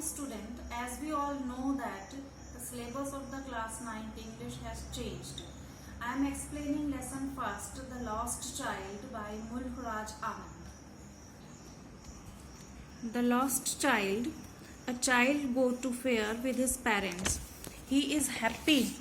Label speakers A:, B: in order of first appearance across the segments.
A: student, as we all know that the syllabus of the class 9th English has changed. I am explaining lesson first, The Lost Child by Mulk Raj Anand. The lost child. A child go to fair with his parents. He is happy.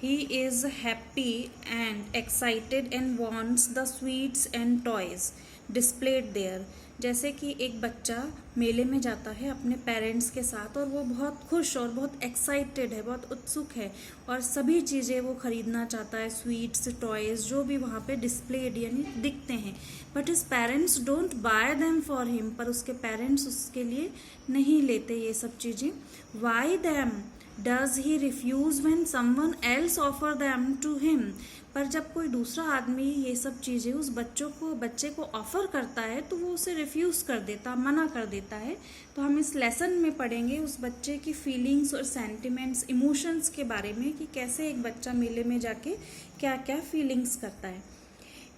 A: He is happy and excited and wants the sweets and toys displayed there. जैसे कि एक बच्चा मेले में जाता है अपने parents के साथ और वो बहुत खुश और बहुत एक्साइटेड है, बहुत उत्सुक है और सभी चीज़ें वो ख़रीदना चाहता है, स्वीट्स, टॉयज़ जो भी वहाँ पे डिस्प्लेड यानी दिखते हैं. But his parents don't buy them for him, पर उसके पेरेंट्स उसके लिए नहीं लेते ये सब चीज़ें. Why then does he refuse when someone else offer them to him. पर जब कोई दूसरा आदमी ये सब चीज़ें उस बच्चे को ऑफ़र करता है तो वो उसे रिफ्यूज़ कर देता, मना कर देता है. तो हम इस लेसन में पढ़ेंगे उस बच्चे की फीलिंग्स और सेंटिमेंट्स, इमोशंस के बारे में कि कैसे एक बच्चा मेले में जाके क्या क्या फीलिंग्स करता है.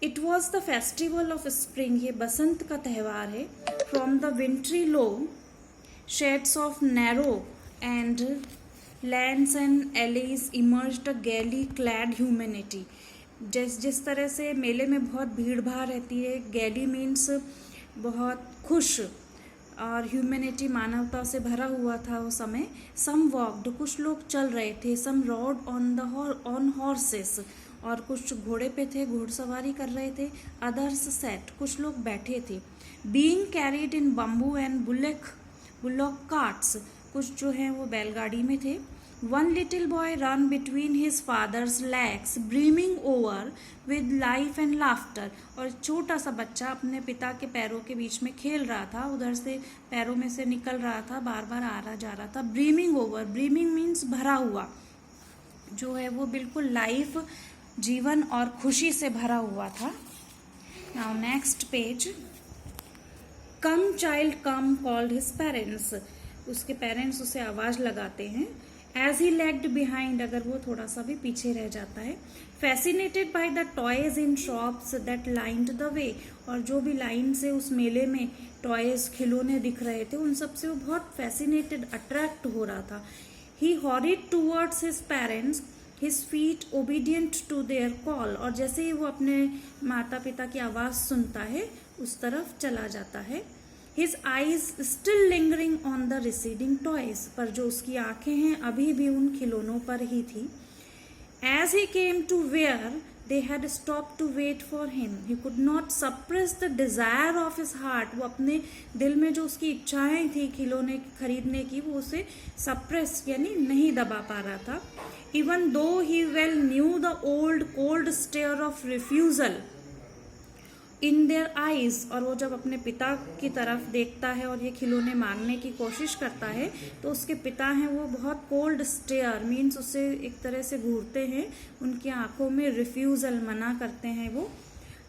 A: It was the festival of spring. ये बसंत का त्यौहार है. From the wintry low shades of narrow and lanes and alleys emerged a gaily clad humanity. जिस तरह से मेले में बहुत भीड़ भाड़ रहती है, गैली मीन्स बहुत खुश और ह्यूमैनिटी मानवता से भरा हुआ था वो समय. सम वॉक्ड, कुछ लोग चल रहे थे. सम रॉड ऑन हॉर्सेस, और कुछ घोड़े पे थे, घुड़सवारी कर रहे थे. अदर्स सेट, कुछ लोग बैठे थे. Being carried in bamboo and bullock carts, कुछ जो हैं वो बैलगाड़ी में थे. One little boy ran between his father's legs brimming over with life and laughter. और छोटा सा बच्चा अपने पिता के पैरों के बीच में खेल रहा था, उधर से पैरों में से निकल रहा था, बार बार आ रहा जा रहा था. ब्रीमिंग ओवर, ब्रीमिंग मीन्स भरा हुआ, जो है वो बिल्कुल लाइफ, जीवन और खुशी से भरा हुआ था. Now next page. Come child come called his parents. उसके पेरेंट्स उसे आवाज़ लगाते हैं. एज ही लैग्ड बिहाइंड, अगर वो थोड़ा सा भी पीछे रह जाता है. Fascinated by the toys in shops that lined the way, और जो भी लाइन से उस मेले में टॉयज, खिलौने दिख रहे थे, उन सब से वो बहुत फैसिनेटेड, अट्रैक्ट हो रहा था. He hurried towards his parents, his feet obedient to their call. और जैसे ही वो अपने माता पिता की आवाज़ सुनता है उस तरफ चला जाता है. His eyes still lingering on the receding toys, पर जो उसकी आंखें हैं अभी भी उन खिलौनों पर ही थी. As he came to where they had stopped to wait for him, he could not suppress the desire of his heart. वो अपने दिल में जो उसकी इच्छाएं थी खिलौने खरीदने की, वो उसे suppress यानी नहीं दबा पा रहा था. Even though he well knew the old cold stare of refusal in their eyes, और वो जब अपने पिता की तरफ देखता है और ये खिलौने मांगने की कोशिश करता है तो उसके पिता हैं वो बहुत कोल्ड स्टेयर मीन्स उसे एक तरह से घूरते हैं, उनकी आंखों में रिफ्यूजल, मना करते हैं वो.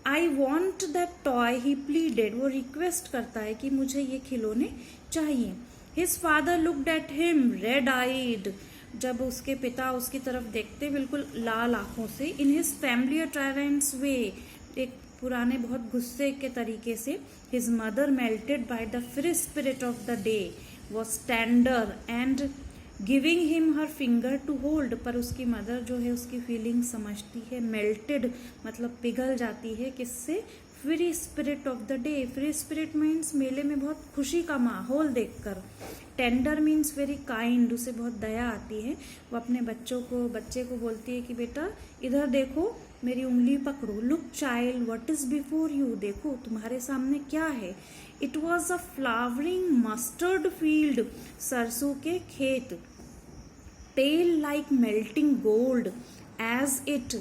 A: I want that toy he pleaded, वो रिक्वेस्ट करता है कि मुझे ये खिलौने चाहिए. His father looked at him red eyed, जब उसके पिता उसकी तरफ देखते बिल्कुल लाल आंखों से. In his familiar tyrant's way, एक पुराने बहुत गुस्से के तरीके से. His mother melted by the free spirit of the day was tender and giving him her finger to hold. पर उसकी मदर जो है उसकी फीलिंग समझती है. मेल्टेड मतलब पिघल जाती है, किससे? Free spirit of the day. Free spirit means मेले में बहुत खुशी का माहौल देखकर. टेंडर मीन्स वेरी काइंड, उसे बहुत दया आती है. वो अपने बच्चे को बोलती है कि बेटा इधर देखो, मेरी उंगली पकड़ो. Look child what is before you, देखो तुम्हारे सामने क्या है. It was a flowering mustard field, सरसों के खेत. Pale like melting gold as it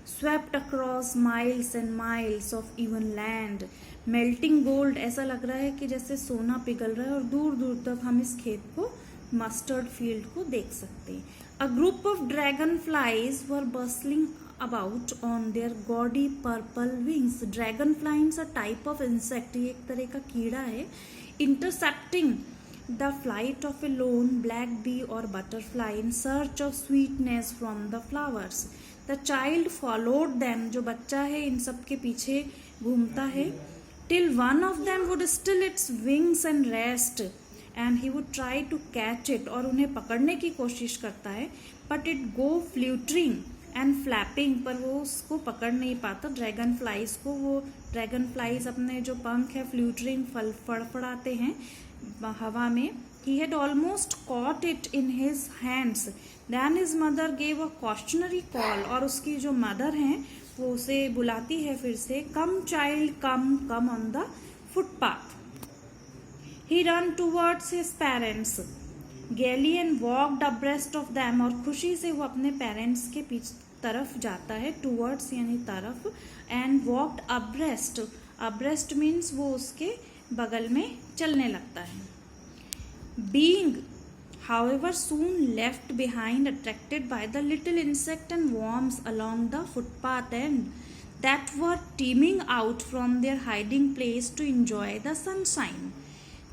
A: swept across miles and miles of even land. Melting gold, ऐसा लग रहा है कि जैसे सोना पिघल रहा है और दूर दूर तक हम इस खेत को, मस्टर्ड फील्ड को देख सकते हैं. A group of dragonflies were bustling about on their gaudy purple wings. Dragonflies a type of insect, ये एक तरह का कीड़ा है. Intercepting the flight of a lone black bee or butterfly in search of sweetness from the flowers. The child followed them, जो बच्चा है इन सब के पीछे घूमता है. Till one of them would still its wings and rest. And he would try to catch it, और उन्हें पकड़ने की कोशिश करता है, but it go fluttering and flapping, पर वो उसको पकड़ नहीं पाता ड्रैगन फ्लाइज को। वो ड्रैगन फ्लाइज अपने जो पंख है फ्ल्यूटरिंग फड़फड़ाते हैं हवा में। He had almost caught it in his hands. Then his mother gave a cautionary call, और उसकी जो मदर हैं वो उसे बुलाती है फिर से, come child come, come on the footpath. He ran towards his parents gaily and walked abreast of them, और खुशी से वो अपने पेरेंट्स के तरफ जाता है, towards यानी तरफ, and walked abreast. abreast means वो उसके बगल में चलने लगता है। Being, however, soon left behind, attracted by the little insect and worms along the footpath and that were teeming out from their hiding place to enjoy the sunshine.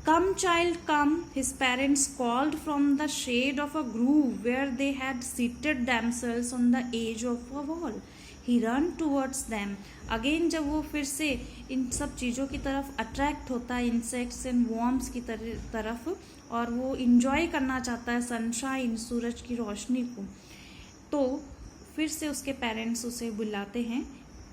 A: Come, child, come, his parents called from the shade of a grove where they had seated themselves on the edge of a wall. He ran towards them. Again जब वो फिर से इन सब चीज़ों की तरफ attract होता है, इंसेक्ट्स एंड वॉर्म्स की तरफ, और वो इंजॉय करना चाहता है सनशाइन, सूरज की रोशनी को, तो फिर से उसके पेरेंट्स उसे बुलाते हैं,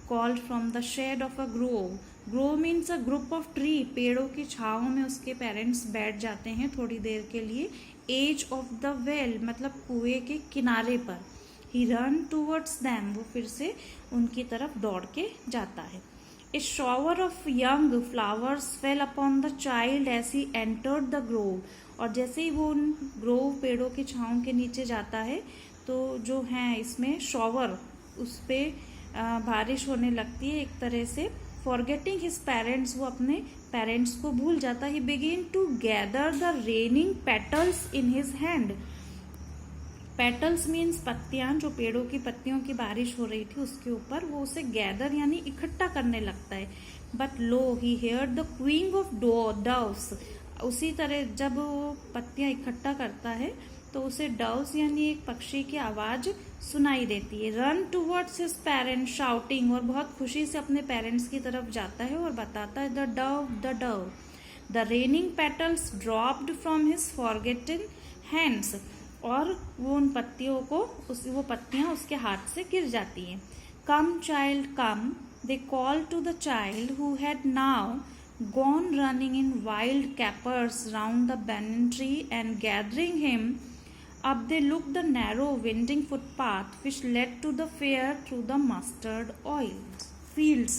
A: called from the shade of a grove. Grove means a group of tree, पेड़ों की छाँव में उसके पेरेंट्स बैठ जाते हैं थोड़ी देर के लिए। एज ऑफ द वेल मतलब कुएं के किनारे पर। ही रन टूवर्ड्स दैम, वो फिर से उनकी तरफ दौड़ के जाता है। A shower of young flowers fell upon the child as he entered the grove, और जैसे ही वो उन ग्रोव पेड़ों की छाँव के नीचे जाता है तो जो है इसमें शॉवर, उस पर बारिश होने लगती है एक तरह से। फॉरगेटिंग हिज पेरेंट्स, वो अपने पेरेंट्स को भूल जाता है। He begin to gather the raining petals in his hand. Petals means पत्तियां, जो पेड़ों की पत्तियों की बारिश हो रही थी उसके ऊपर, वो उसे गैदर यानी इकट्ठा करने लगता है। But lo he hear the cooing of doves, उसी तरह जब वो पत्तियां इकट्ठा करता है तो उसे डव्स यानी एक पक्षी की आवाज सुनाई देती है। Run towards his parents shouting, और बहुत खुशी से अपने पेरेंट्स की तरफ जाता है और बताता है the Dove the Dove. The raining petals dropped from his forgotten hands, और वो उन पत्तियों को वो पत्तियां उसके हाथ से गिर जाती हैं। Come child come, they call to the child who had now gone running in wild capers round the banyan tree, and gathering him up they looked the narrow winding footpath which led to the fair through the mustard oil fields.